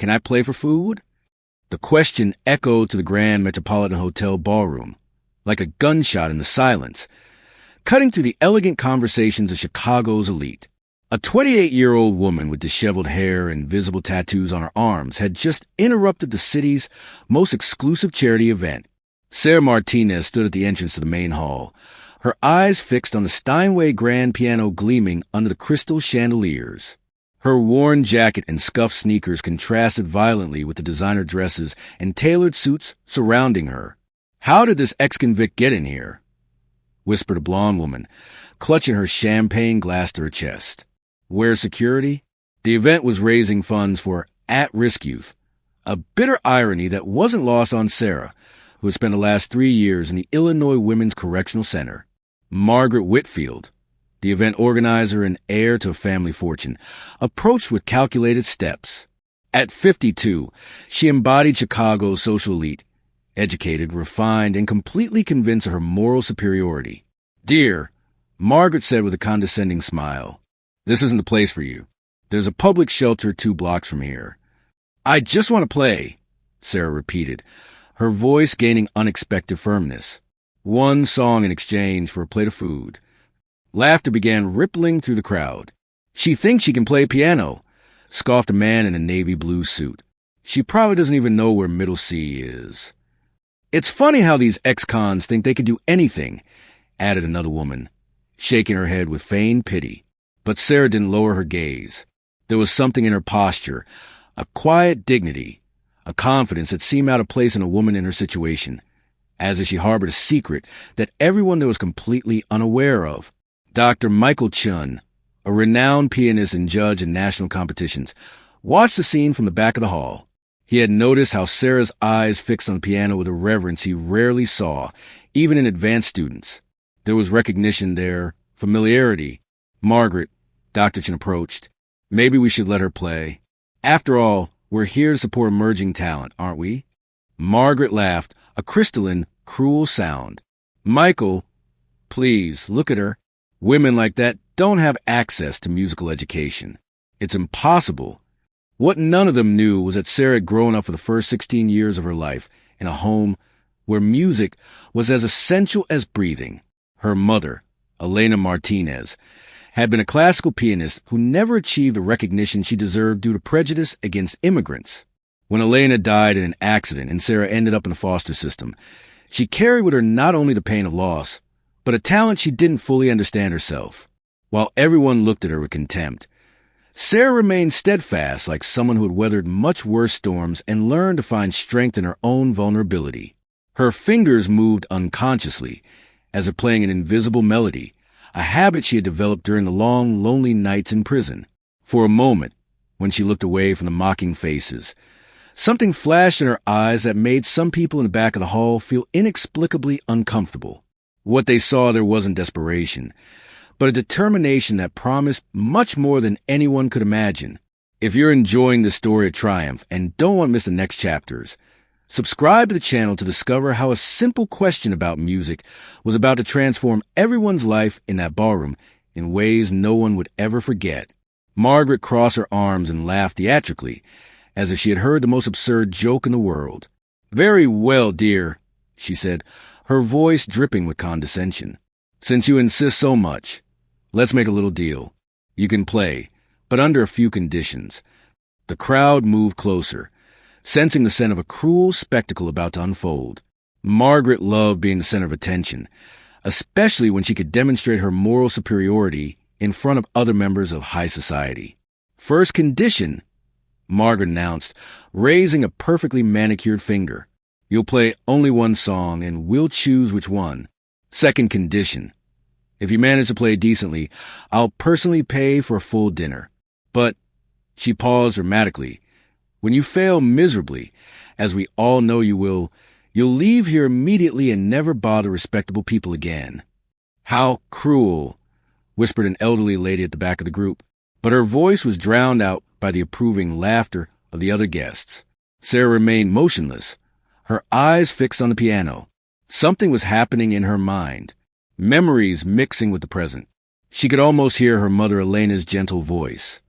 can I play for food?" The question echoed to the Grand Metropolitan Hotel ballroom, like a gunshot in the silence, cutting through the elegant conversations of Chicago's elite. A 28-year-old woman with disheveled hair and visible tattoos on her arms had just interrupted the city's most exclusive charity event. Sarah Martinez stood at the entrance to the main hall, her eyes fixed on the Steinway grand piano gleaming under the crystal chandeliers. Her worn jacket and scuffed sneakers contrasted violently with the designer dresses and tailored suits surrounding her. "How did this ex-convict get in here?" whispered a blonde woman, clutching her champagne glass to her chest. "Where's security?" The event was raising funds for at-risk youth, a bitter irony that wasn't lost on Sarah, who had spent the last 3 years in the Illinois Women's Correctional Center. Margaret Whitfield, the event organizer and heir to a family fortune, approached with calculated steps. At 52, she embodied Chicago's social elite, educated, refined, and completely convinced of her moral superiority. "Dear," Margaret said with a condescending smile, "this isn't the place for you. There's a public shelter 2 blocks from here." "I just want to play," Sarah repeated, her voice gaining unexpected firmness. "1 song in exchange for a plate of food." Laughter began rippling through the crowd. "She thinks she can play piano," scoffed a man in a navy blue suit. "She probably doesn't even know where Middle C is." "It's funny how these ex-cons think they can do anything," added another woman, shaking her head with feigned pity. But Sarah didn't lower her gaze. There was something in her posture, a quiet dignity, a confidence that seemed out of place in a woman in her situation, as if she harbored a secret that everyone there was completely unaware of. Dr. Michael Chun, a renowned pianist and judge in national competitions, watched the scene from the back of the hall. He had noticed how Sarah's eyes fixed on the piano with a reverence he rarely saw, even in advanced students. There was recognition there, familiarity. "Margaret," Dr. Chun approached, "maybe we should let her play. After all, we're here to support emerging talent, aren't we?" Margaret laughed, a crystalline, cruel sound. "Michael, please, look at her. Women like that don't have access to musical education. It's impossible." What none of them knew was that Sarah had grown up for the first 16 years of her life in a home where music was as essential as breathing. Her mother, Elena Martinez, had been a classical pianist who never achieved the recognition she deserved due to prejudice against immigrants. When Elena died in an accident and Sarah ended up in the foster system, she carried with her not only the pain of loss, but a talent she didn't fully understand herself. While everyone looked at her with contempt, Sarah remained steadfast, like someone who had weathered much worse storms and learned to find strength in her own vulnerability. Her fingers moved unconsciously, as if playing an invisible melody, a habit she had developed during the long, lonely nights in prison. For a moment, when she looked away from the mocking faces, something flashed in her eyes that made some people in the back of the hall feel inexplicably uncomfortable. What they saw there wasn't desperation, but a determination that promised much more than anyone could imagine. If you're enjoying this story of triumph and don't want to miss the next chapters, subscribe to the channel to discover how a simple question about music was about to transform everyone's life in that ballroom in ways no one would ever forget. Margaret crossed her arms and laughed theatrically, as if she had heard the most absurd joke in the world. "Very well, dear," she said, her voice dripping with condescension. "Since you insist so much, let's make a little deal. You can play, but under a few conditions." The crowd moved closer, sensing the scent of a cruel spectacle about to unfold. Margaret loved being the center of attention, especially when she could demonstrate her moral superiority in front of other members of high society. "First condition," Margaret announced, raising a perfectly manicured finger. "You'll play only 1 song, and we'll choose which one. Second condition. If you manage to play decently, I'll personally pay for a full dinner. But," she paused dramatically, "when you fail miserably, as we all know you will, you'll leave here immediately and never bother respectable people again." "How cruel," whispered an elderly lady at the back of the group, but her voice was drowned out by the approving laughter of the other guests. Sarah remained motionless, her eyes fixed on the piano. Something was happening in her mind, memories mixing with the present. She could almost hear her mother Elena's gentle voice.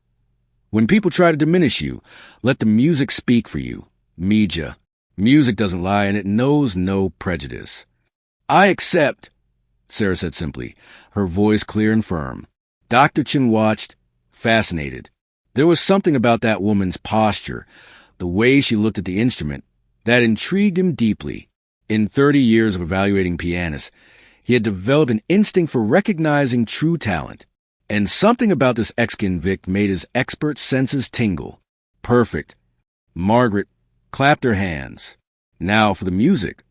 When people try to diminish you, let the music speak for you. Media. Music doesn't lie and it knows no prejudice. I accept, Sarah said simply, her voice clear and firm. Dr. Chin watched, fascinated. There was something about that woman's posture, the way she looked at the instrument, that intrigued him deeply. In 30 years of evaluating pianists, he had developed an instinct for recognizing true talent. And something about this ex-convict made his expert senses tingle. Perfect. Margaret clapped her hands. Now for the music.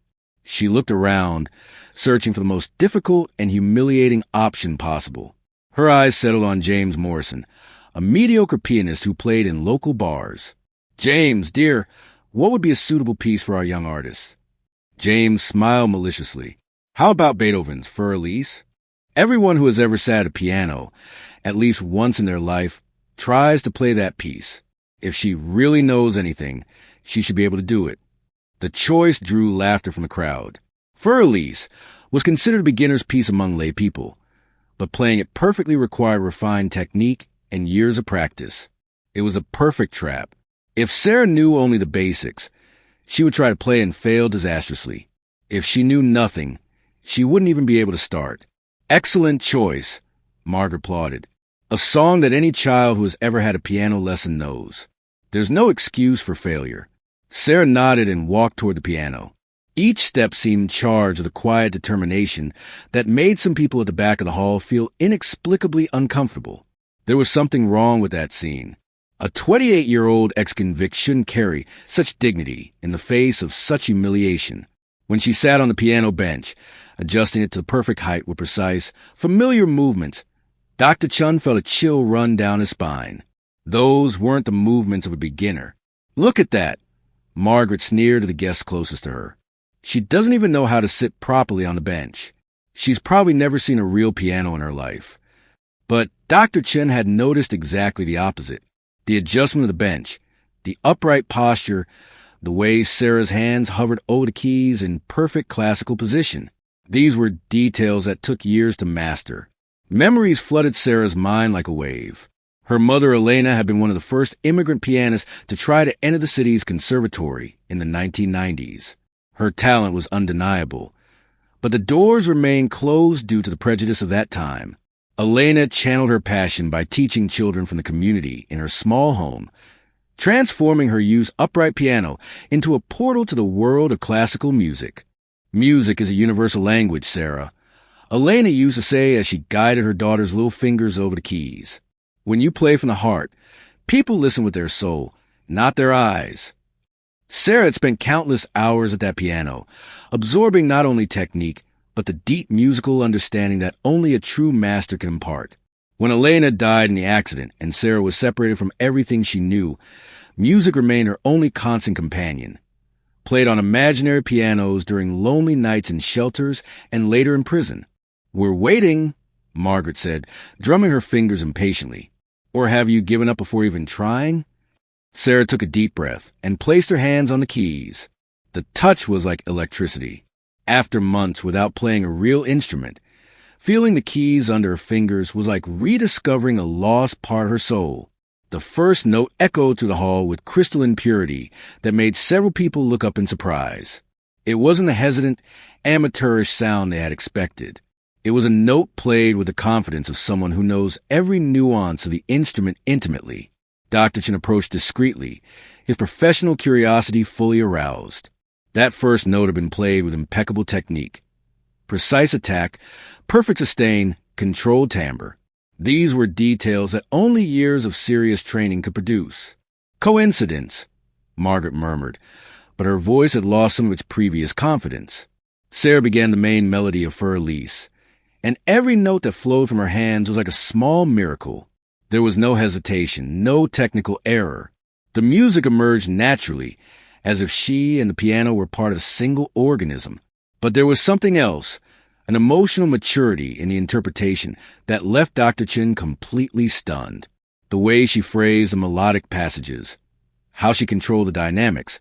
She looked around, searching for the most difficult and humiliating option possible. Her eyes settled on James Morrison, a mediocre pianist who played in local bars. James, dear, what would be a suitable piece for our young artist? James smiled maliciously. How about Beethoven's Für Elise? Everyone who has ever sat at a piano, at least once in their life, tries to play that piece. If she really knows anything, she should be able to do it. The choice drew laughter from the crowd. Für Elise was considered a beginner's piece among lay people, but playing it perfectly required refined technique and years of practice. It was a perfect trap. If Sarah knew only the basics, she would try to play and fail disastrously. If she knew nothing, she wouldn't even be able to start. Excellent choice, Margaret applauded. A song that any child who has ever had a piano lesson knows. There's no excuse for failure. Sarah nodded and walked toward the piano. Each step seemed charged with a quiet determination that made some people at the back of the hall feel inexplicably uncomfortable. There was something wrong with that scene. A 28-year-old ex-convict shouldn't carry such dignity in the face of such humiliation. When she sat on the piano bench, adjusting it to the perfect height with precise, familiar movements, Dr. Chun felt a chill run down his spine. Those weren't the movements of a beginner. Look at that! Margaret sneered to the guests closest to her. She doesn't even know how to sit properly on the bench. She's probably never seen a real piano in her life. But Dr. Chen had noticed exactly the opposite. The adjustment of the bench, the upright posture, the way Sarah's hands hovered over the keys in perfect classical position. These were details that took years to master. Memories flooded Sarah's mind like a wave. Her mother, Elena, had been one of the first immigrant pianists to try to enter the city's conservatory in the 1990s. Her talent was undeniable, but the doors remained closed due to the prejudice of that time. Elena channeled her passion by teaching children from the community in her small home, transforming her used upright piano into a portal to the world of classical music. Music is a universal language, Sarah. Elena used to say as she guided her daughter's little fingers over the keys. When you play from the heart, people listen with their soul, not their eyes. Sarah had spent countless hours at that piano, absorbing not only technique, but the deep musical understanding that only a true master can impart. When Elena died in the accident and Sarah was separated from everything she knew, music remained her only constant companion. Played on imaginary pianos during lonely nights in shelters and later in prison. We're waiting, Margaret said, drumming her fingers impatiently. Or have you given up before even trying? Sarah took a deep breath and placed her hands on the keys. The touch was like electricity. After months without playing a real instrument, feeling the keys under her fingers was like rediscovering a lost part of her soul. The first note echoed through the hall with crystalline purity that made several people look up in surprise. It wasn't the hesitant, amateurish sound they had expected. It was a note played with the confidence of someone who knows every nuance of the instrument intimately. Dr. Chen approached discreetly, his professional curiosity fully aroused. That first note had been played with impeccable technique. Precise attack, perfect sustain, controlled timbre. These were details that only years of serious training could produce. Coincidence, Margaret murmured, but her voice had lost some of its previous confidence. Sarah began the main melody of Für Elise, and every note that flowed from her hands was like a small miracle. There was no hesitation, no technical error. The music emerged naturally, as if she and the piano were part of a single organism. But there was something else, an emotional maturity in the interpretation that left Dr. Chen completely stunned. The way she phrased the melodic passages, how she controlled the dynamics,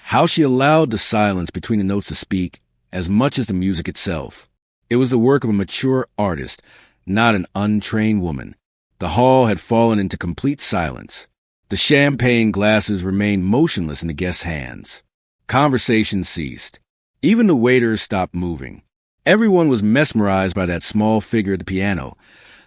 how she allowed the silence between the notes to speak as much as the music itself. It was the work of a mature artist, not an untrained woman. The hall had fallen into complete silence. The champagne glasses remained motionless in the guests' hands. Conversation ceased. Even the waiters stopped moving. Everyone was mesmerized by that small figure at the piano,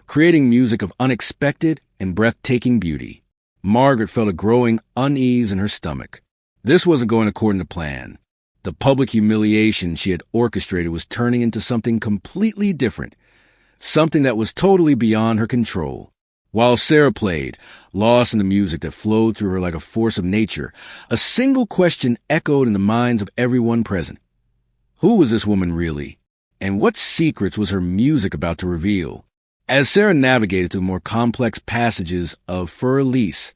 creating music of unexpected and breathtaking beauty. Margaret felt a growing unease in her stomach. This wasn't going according to plan. The public humiliation she had orchestrated was turning into something completely different, something that was totally beyond her control. While Sarah played, lost in the music that flowed through her like a force of nature, a single question echoed in the minds of everyone present. Who was this woman really? And what secrets was her music about to reveal? As Sarah navigated through more complex passages of For Elise,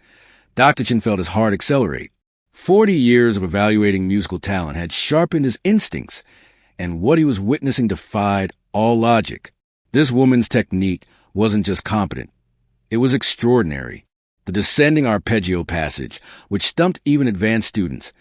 Dr. Chin felt his heart accelerate. 40 years of evaluating musical talent had sharpened his instincts, and what he was witnessing defied all logic. This woman's technique wasn't just competent. It was extraordinary. The descending arpeggio passage, which stumped even advanced students,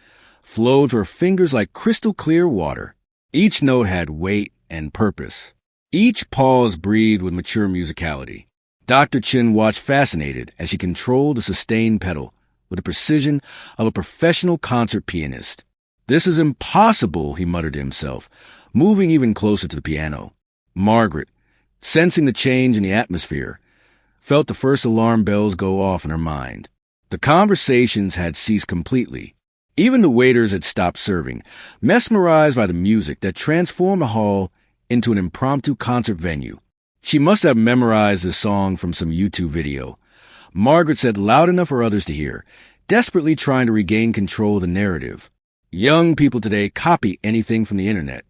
flowed through her fingers like crystal-clear water. Each note had weight and purpose. Each pause breathed with mature musicality. Dr. Chin watched fascinated as she controlled the sustained pedal with the precision of a professional concert pianist. "This is impossible," he muttered to himself, moving even closer to the piano. Margaret, sensing the change in the atmosphere, felt the first alarm bells go off in her mind. The conversations had ceased completely. Even the waiters had stopped serving, mesmerized by the music that transformed the hall into an impromptu concert venue. She must have memorized this song from some YouTube video. Margaret said loud enough for others to hear, desperately trying to regain control of the narrative. Young people today copy anything from the internet,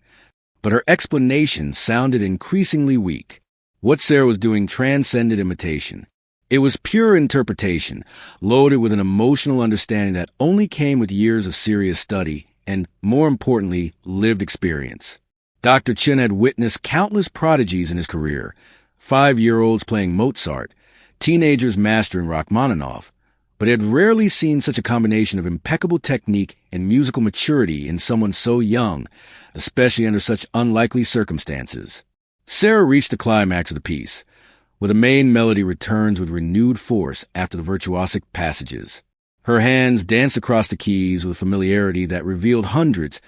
but her explanation sounded increasingly weak. What Sarah was doing transcended imitation. It was pure interpretation, loaded with an emotional understanding that only came with years of serious study and, more importantly, lived experience. Dr. Chin had witnessed countless prodigies in his career, 5-year-olds playing Mozart, teenagers mastering Rachmaninoff, but had rarely seen such a combination of impeccable technique and musical maturity in someone so young, especially under such unlikely circumstances. Sarah reached the climax of the piece, where the main melody returns with renewed force after the virtuosic passages. Her hands danced across the keys with familiarity that revealed hundreds,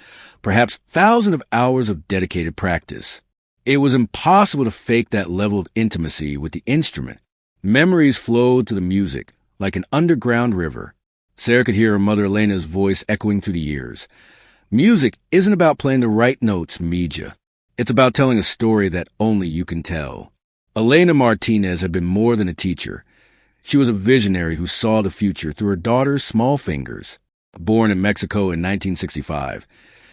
perhaps thousands of hours of dedicated practice. It was impossible to fake that level of intimacy with the instrument. Memories flowed to the music like an underground river. Sarah could hear her mother Elena's voice echoing through the years. Music isn't about playing the right notes, Mija. It's about telling a story that only you can tell. Elena Martinez had been more than a teacher. She was a visionary who saw the future through her daughter's small fingers. Born in Mexico in 1965,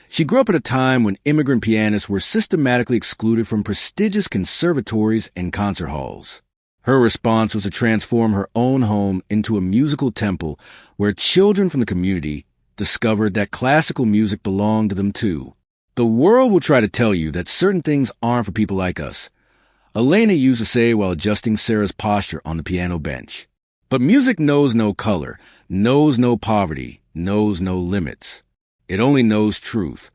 she grew up at a time when immigrant pianists were systematically excluded from prestigious conservatories and concert halls. Her response was to transform her own home into a musical temple where children from the community discovered that classical music belonged to them too. The world will try to tell you that certain things aren't for people like us, Elena used to say while adjusting Sarah's posture on the piano bench. But music knows no color, knows no poverty, knows no limits. It only knows truth.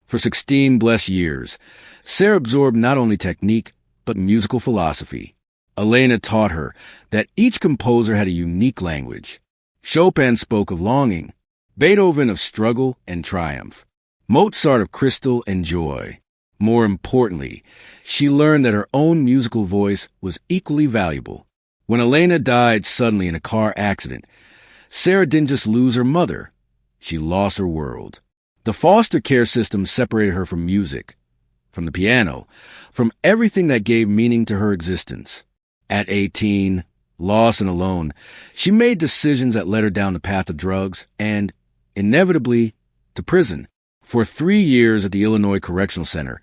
For 16 blessed years, Sarah absorbed not only technique, but musical philosophy. Elena taught her that each composer had a unique language. Chopin spoke of longing, Beethoven of struggle and triumph, Mozart of crystal and joy. More importantly, she learned that her own musical voice was equally valuable. When Elena died suddenly in a car accident, Sarah didn't just lose her mother, she lost her world. The foster care system separated her from music, from the piano, from everything that gave meaning to her existence. At 18, lost and alone, she made decisions that led her down the path of drugs and, inevitably, to prison. For 3 years at the Illinois Correctional Center,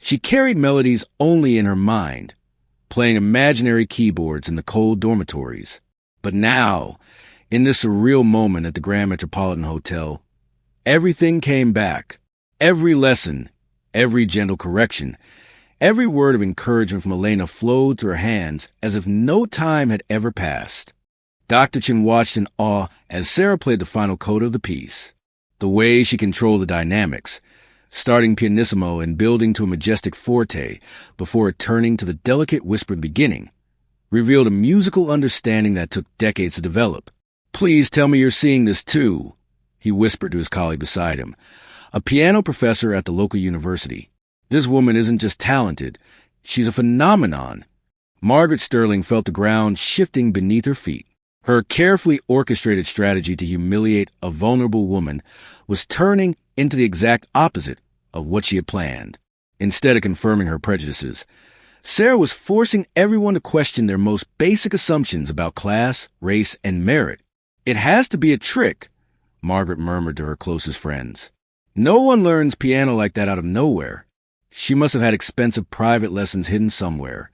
she carried melodies only in her mind, playing imaginary keyboards in the cold dormitories. But now, in this surreal moment at the Grand Metropolitan Hotel, everything came back. Every lesson, every gentle correction, every word of encouragement from Elena flowed through her hands as if no time had ever passed. Dr. Chin watched in awe as Sarah played the final coda of the piece. The way she controlled the dynamics, starting pianissimo and building to a majestic forte before turning to the delicate whispered beginning, revealed a musical understanding that took decades to develop. Please tell me you're seeing this too, he whispered to his colleague beside him, a piano professor at the local university. This woman isn't just talented, she's a phenomenon. Margaret Sterling felt the ground shifting beneath her feet. Her carefully orchestrated strategy to humiliate a vulnerable woman was turning into the exact opposite of what she had planned. Instead of confirming her prejudices, Sarah was forcing everyone to question their most basic assumptions about class, race, and merit. It has to be a trick, Margaret murmured to her closest friends. No one learns piano like that out of nowhere. She must have had expensive private lessons hidden somewhere.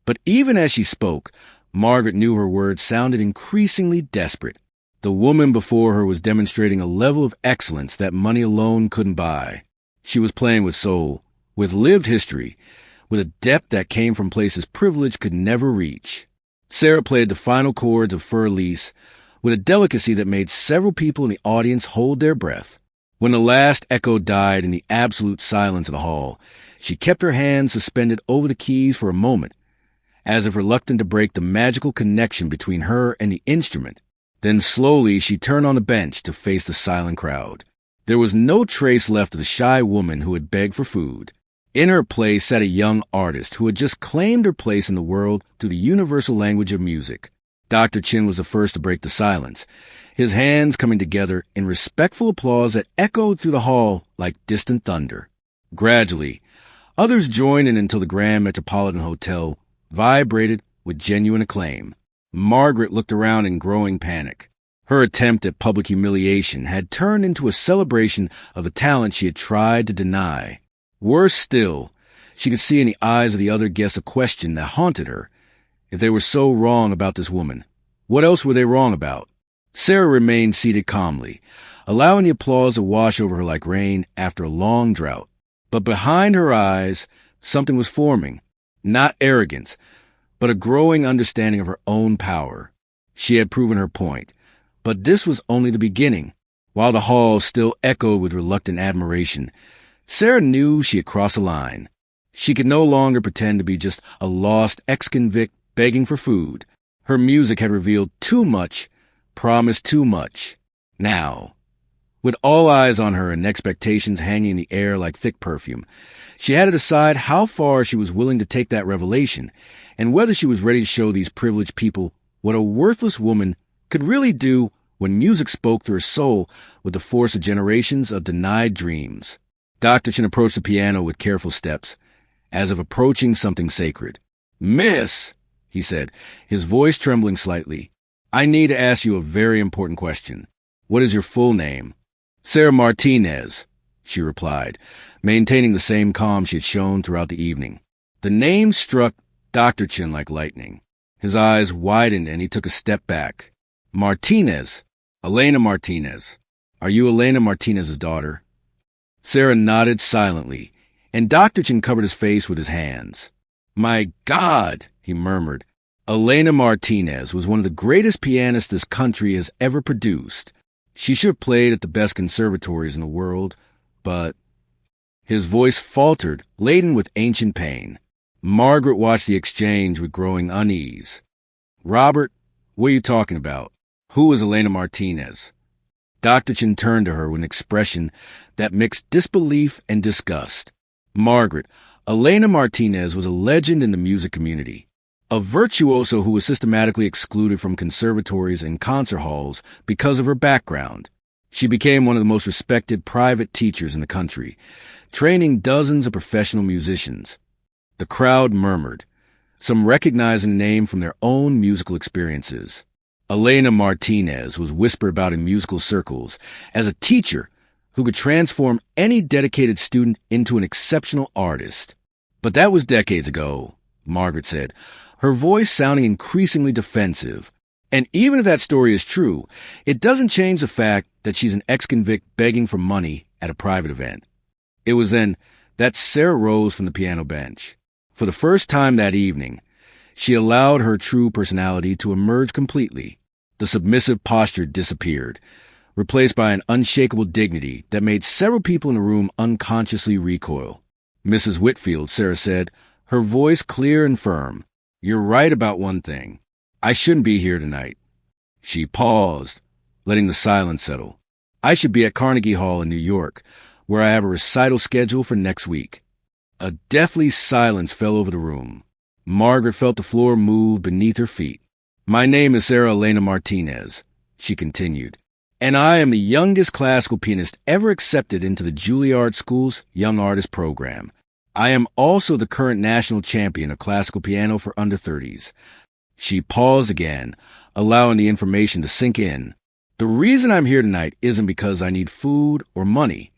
But even as she spoke, Margaret knew her words sounded increasingly desperate. The woman before her was demonstrating a level of excellence that money alone couldn't buy. She was playing with soul, with lived history, with a depth that came from places privilege could never reach. Sarah played the final chords of Fur Elise with a delicacy that made several people in the audience hold their breath. When the last echo died in the absolute silence of the hall, she kept her hands suspended over the keys for a moment, as if reluctant to break the magical connection between her and the instrument. Then slowly she turned on the bench to face the silent crowd. There was no trace left of the shy woman who had begged for food. In her place sat a young artist who had just claimed her place in the world through the universal language of music. Dr. Chin was the first to break the silence, his hands coming together in respectful applause that echoed through the hall like distant thunder. Gradually, others joined in until the Grand Metropolitan Hotel vibrated with genuine acclaim. Margaret looked around in growing panic. Her attempt at public humiliation had turned into a celebration of the talent she had tried to deny. Worse still, she could see in the eyes of the other guests a question that haunted her. If they were so wrong about this woman, what else were they wrong about? Sarah remained seated calmly, allowing the applause to wash over her like rain after a long drought. But behind her eyes, something was forming. Not arrogance, but a growing understanding of her own power. She had proven her point, but this was only the beginning. While the hall still echoed with reluctant admiration, Sarah knew she had crossed a line. She could no longer pretend to be just a lost ex-convict begging for food. Her music had revealed too much, promised too much. Now, with all eyes on her and expectations hanging in the air like thick perfume, she had to decide how far she was willing to take that revelation and whether she was ready to show these privileged people what a worthless woman could really do when music spoke through her soul with the force of generations of denied dreams. Dr. Chin approached the piano with careful steps, as if approaching something sacred. "Miss," he said, his voice trembling slightly, "I need to ask you a very important question. What is your full name?" "Sarah Martinez," she replied, maintaining the same calm she had shown throughout the evening. The name struck Dr. Chin like lightning. His eyes widened and he took a step back. "Martinez. Elena Martinez. Are you Elena Martinez's daughter?" Sarah nodded silently, and Dr. Chin covered his face with his hands. "My God," he murmured. "Elena Martinez was one of the greatest pianists this country has ever produced. She should have played at the best conservatories in the world, but—" His voice faltered, laden with ancient pain. Margaret watched the exchange with growing unease. "Robert, what are you talking about? Who is Elena Martinez?" Dr. Chin turned to her with an expression that mixed disbelief and disgust. "Margaret, Elena Martinez was a legend in the music community, a virtuoso who was systematically excluded from conservatories and concert halls because of her background. She became one of the most respected private teachers in the country, training dozens of professional musicians." The crowd murmured, some recognizing the name from their own musical experiences. Elena Martinez was whispered about in musical circles as a teacher who could transform any dedicated student into an exceptional artist. "But that was decades ago," Margaret said, her voice sounding increasingly defensive. "And even if that story is true, it doesn't change the fact that she's an ex-convict begging for money at a private event." It was then that Sarah rose from the piano bench. For the first time that evening, she allowed her true personality to emerge completely. The submissive posture disappeared, replaced by an unshakable dignity that made several people in the room unconsciously recoil. "Mrs. Whitfield," Sarah said, her voice clear and firm, "you're right about one thing. I shouldn't be here tonight." She paused, letting the silence settle. I should be at Carnegie Hall in New York, where I have a recital scheduled for next week. A deathly silence fell over the room. Margaret felt the floor move beneath her feet. My name is Sarah Elena Martinez, she continued, and I am the youngest classical pianist ever accepted into the Juilliard School's Young Artist program. I am also the current national champion of classical piano for under 30s. She paused again, allowing the information to sink in. The reason I'm here tonight isn't because I need food or money.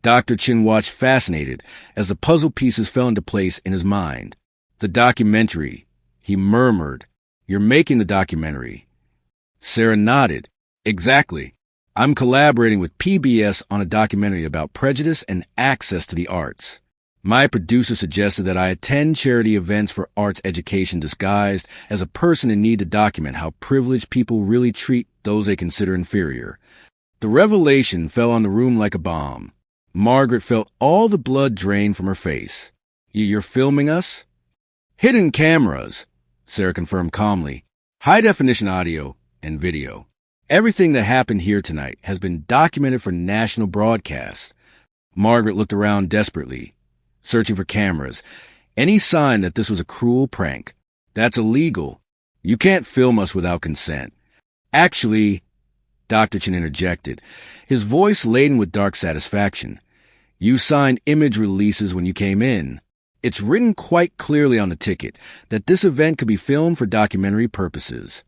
Dr. Chin watched fascinated as the puzzle pieces fell into place in his mind. The documentary, he murmured. You're making the documentary. Sarah nodded. Exactly. I'm collaborating with PBS on a documentary about prejudice and access to the arts. My producer suggested that I attend charity events for arts education disguised as a person in need to document how privileged people really treat those they consider inferior. The revelation fell on the room like a bomb. Margaret felt all the blood drain from her face. You're filming us? Hidden cameras, Sarah confirmed calmly. High-definition audio and video. Everything that happened here tonight has been documented for national broadcast. Margaret looked around desperately, searching for cameras. Any sign that this was a cruel prank. That's illegal. You can't film us without consent. Actually, Dr. Chin interjected, his voice laden with dark satisfaction. You signed image releases when you came in. It's written quite clearly on the ticket that this event could be filmed for documentary purposes.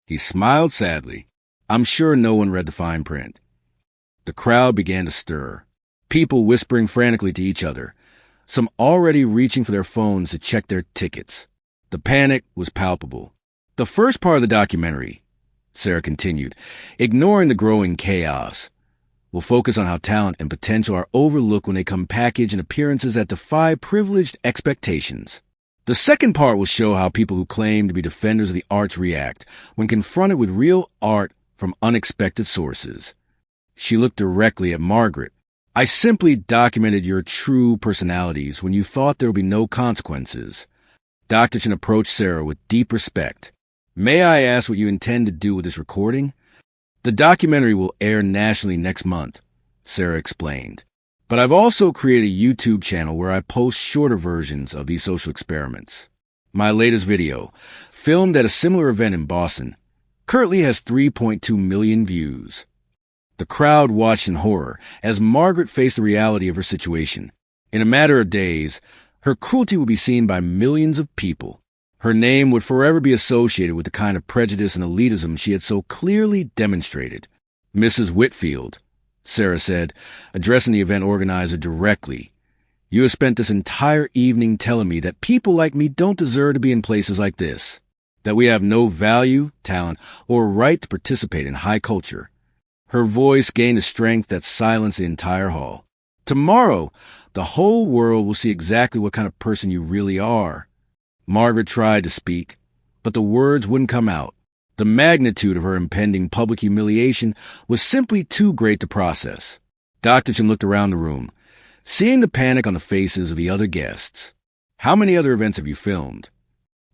He smiled sadly. I'm sure no one read the fine print. The crowd began to stir, people whispering frantically to each other, some already reaching for their phones to check their tickets. The panic was palpable. The first part of the documentary, Sarah continued, ignoring the growing chaos, will focus on how talent and potential are overlooked when they come packaged in appearances that defy privileged expectations. The second part will show how people who claim to be defenders of the arts react when confronted with real art from unexpected sources. She looked directly at Margaret. I simply documented your true personalities when you thought there would be no consequences. Dr. Chin approached Sarah with deep respect. May I ask what you intend to do with this recording? The documentary will air nationally next month, Sarah explained. But I've also created a YouTube channel where I post shorter versions of these social experiments. My latest video, filmed at a similar event in Boston, currently has 3.2 million views. The crowd watched in horror as Margaret faced the reality of her situation. In a matter of days, her cruelty would be seen by millions of people. Her name would forever be associated with the kind of prejudice and elitism she had so clearly demonstrated. Mrs. Whitfield, Sarah said, addressing the event organizer directly, you have spent this entire evening telling me that people like me don't deserve to be in places like this, that we have no value, talent, or right to participate in high culture. Her voice gained a strength that silenced the entire hall. Tomorrow, the whole world will see exactly what kind of person you really are. Margaret tried to speak, but the words wouldn't come out. The magnitude of her impending public humiliation was simply too great to process. Dr. Chin looked around the room, seeing the panic on the faces of the other guests. How many other events have you filmed?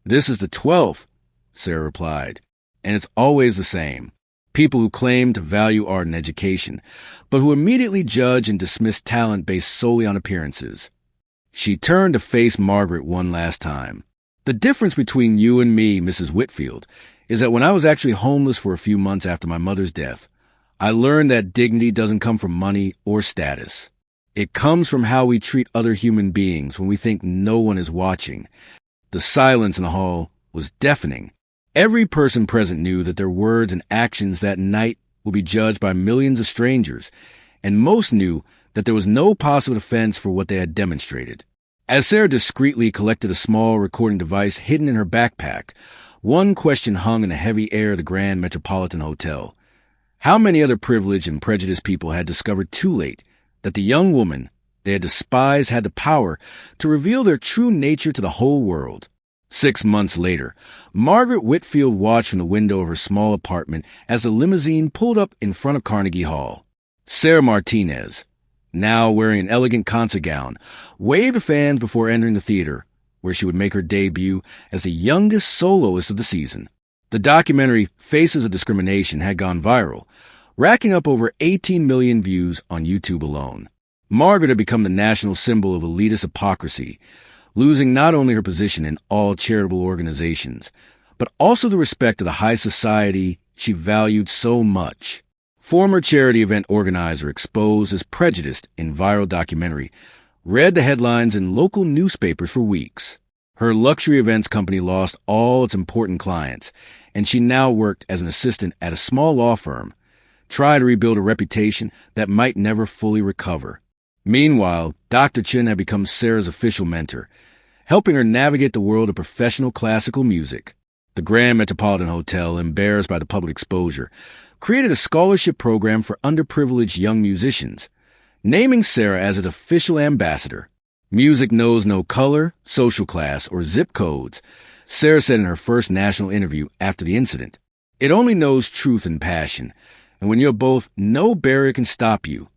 This is the 12th, Sarah replied, and it's always the same. People who claim to value art and education, but who immediately judge and dismiss talent based solely on appearances. She turned to face Margaret one last time. The difference between you and me, Mrs. Whitfield, is that when I was actually homeless for a few months after my mother's death, I learned that dignity doesn't come from money or status. It comes from how we treat other human beings when we think no one is watching. The silence in the hall was deafening. Every person present knew that their words and actions that night would be judged by millions of strangers, and most knew that there was no possible defense for what they had demonstrated. As Sarah discreetly collected a small recording device hidden in her backpack, one question hung in the heavy air of the Grand Metropolitan Hotel. How many other privileged and prejudiced people had discovered too late that the young woman they had despised had the power to reveal their true nature to the whole world? 6 months later, Margaret Whitfield watched from the window of her small apartment as the limousine pulled up in front of Carnegie Hall. Sarah Martinez, now wearing an elegant concert gown, waved to fans before entering the theater, where she would make her debut as the youngest soloist of the season. The documentary Faces of Discrimination had gone viral, racking up over 18 million views on YouTube alone. Margaret had become the national symbol of elitist hypocrisy, losing not only her position in all charitable organizations, but also the respect of the high society she valued so much. Former charity event organizer exposed as prejudiced in viral documentary read the headlines in local newspapers for weeks. Her luxury events company lost all its important clients, and she now worked as an assistant at a small law firm, trying to rebuild a reputation that might never fully recover. Meanwhile, Dr. Chun had become Sarah's official mentor, helping her navigate the world of professional classical music. The Grand Metropolitan Hotel, embarrassed by the public exposure, created a scholarship program for underprivileged young musicians, naming Sarah as its official ambassador. Music knows no color, social class, or zip codes, Sarah said in her first national interview after the incident. It only knows truth and passion, and when you're both, no barrier can stop you.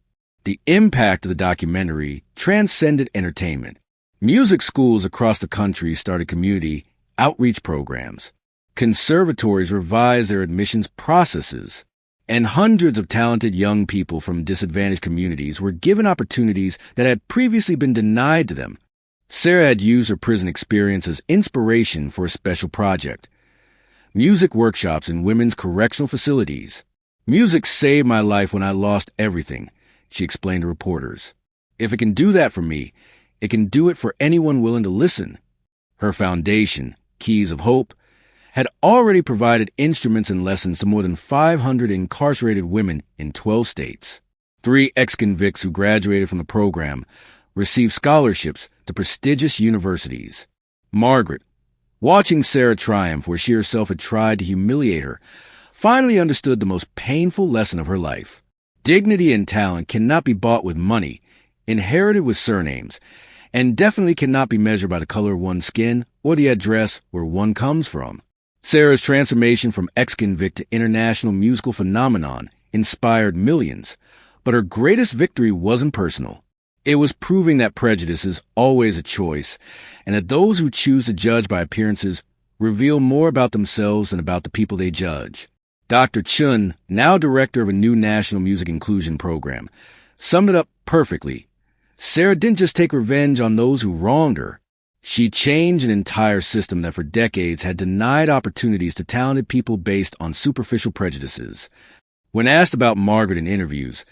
The impact of the documentary transcended entertainment. Music schools across the country started community outreach programs. Conservatories revised their admissions processes, and hundreds of talented young people from disadvantaged communities were given opportunities that had previously been denied to them. Sarah had used her prison experience as inspiration for a special project: music workshops in women's correctional facilities. "Music saved my life when I lost everything," she explained to reporters. "If it can do that for me, it can do it for anyone willing to listen." Her foundation, Keys of Hope, had already provided instruments and lessons to more than 500 incarcerated women in 12 states. 3 ex-convicts who graduated from the program received scholarships to prestigious universities. Margaret, watching Sarah triumph where she herself had tried to humiliate her, finally understood the most painful lesson of her life. Dignity and talent cannot be bought with money, inherited with surnames, and definitely cannot be measured by the color of one's skin or the address where one comes from. Sarah's transformation from ex-convict to international musical phenomenon inspired millions, but her greatest victory wasn't personal. It was proving that prejudice is always a choice, and that those who choose to judge by appearances reveal more about themselves than about the people they judge. Dr. Chun, now director of a new national music inclusion program, summed it up perfectly. Sarah didn't just take revenge on those who wronged her. She changed an entire system that for decades had denied opportunities to talented people based on superficial prejudices. When asked about Margaret in interviews,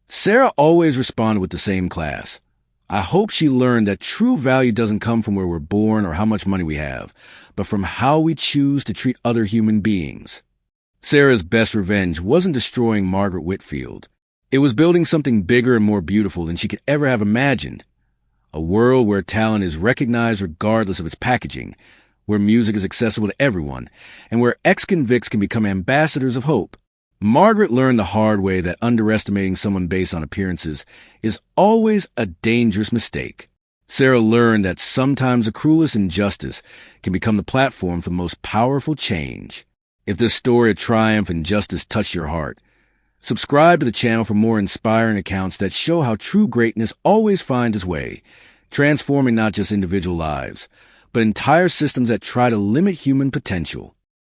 Sarah always responded with the same class: "I hope she learned that true value doesn't come from where we're born or how much money we have, but from how we choose to treat other human beings." Sarah's best revenge wasn't destroying Margaret Whitfield. It was building something bigger and more beautiful than she could ever have imagined. A world where talent is recognized regardless of its packaging, where music is accessible to everyone, and where ex-convicts can become ambassadors of hope. Margaret learned the hard way that underestimating someone based on appearances is always a dangerous mistake. Sarah learned that sometimes the cruelest injustice can become the platform for the most powerful change. If this story of triumph and justice touched your heart, subscribe to the channel for more inspiring accounts that show how true greatness always finds its way, transforming not just individual lives, but entire systems that try to limit human potential.